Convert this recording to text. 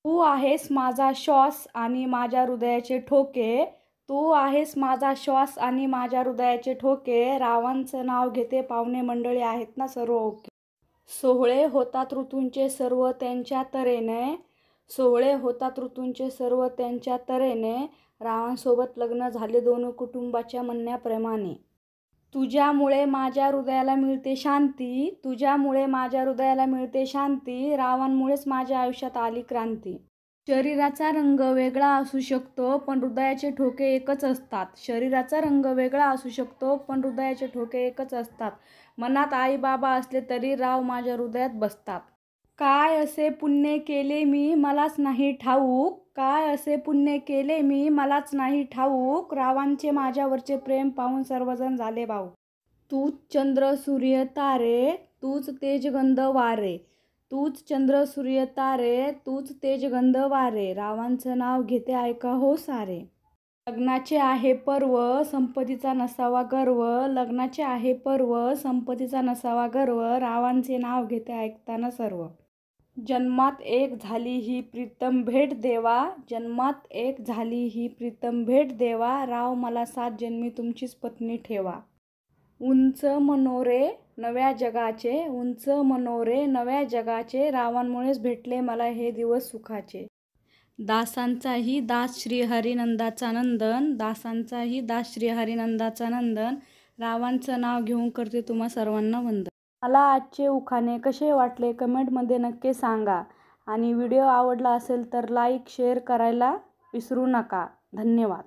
तू आहेस माझा श्वास आणि माझ्या हृदयाचे ठोके. तू आहेस माझा श्वास आणि माझ्या हृदयाचे ठोके. रावांचं नाव घेते पाहुणे मंडळी आहेत ना सर्व ओके. सोहळे होतात ऋतूंचे सर्व त्यांच्या तऱ्हेने. सोहळे होतात ऋतूंचे सर्व त्यांच्या तऱ्हेने. रावांसोबत लग्न झाले दोन कुटुंबाच्या म्हणण्याप्रमाणे. तुझ्यामुळे माझ्या हृदयाला मिळते शांती. तुझ्यामुळे माझ्या हृदयाला मिळते शांती. रावांमुळेच माझ्या आयुष्यात आली क्रांती. शरीराचा रंग वेगळा असू शकतो पण हृदयाचे ठोके एकच असतात. शरीराचा रंग वेगळा असू शकतो पण हृदयाचे ठोके एकच असतात. मनात आई बाबा असले तरी राव माझ्या हृदयात बसतात. काय असे पुण्य केले मी मलाच नाही ठाऊक. काय असे पुण्य केले मी मलाच नाही ठाऊक. रावांचे माझ्यावरचे प्रेम पाहून सर्वजण झाले भाऊक. तूच चंद्र सूर्य तारे. तूच तेजगंध वारे. तूच चंद्र सूर्य तारे. तूच तेजगंध वारे. रावांचं नाव घेते ऐका हो सारे. लग्नाचे आहे पर्व संपत्तीचा नसावा गर्व. लग्नाचे आहे पर्व संपत्तीचा नसावा गर्व. रावांचे नाव घेते ऐकताना सर्व. जन्मात एक झाली ही प्रीतम भेट देवा. जन्मात एक झाली ही प्रीतम भेट देवा. राव मला 7 जन्मी तुमचीच पत्नी ठेवा. उंच मनोरे नव्या जगाचे. उंच मनोरे नव्या जगाचे. रावांमुळेच भेटले मला हे दिवस सुखाचे. दासांचाही दास श्रीहरिनंदाचा नंदन. दासांचाही दास श्रीहरिनंदाचा नंदन. रावांचं नाव घेऊन करते तुम्हा सर्वांना वंदन. मला आजचे उखाणे कसे वाटले कमेंटमध्ये नक्की सांगा आणि व्हिडिओ आवडला असेल तर लाईक शेअर करायला विसरू नका. धन्यवाद.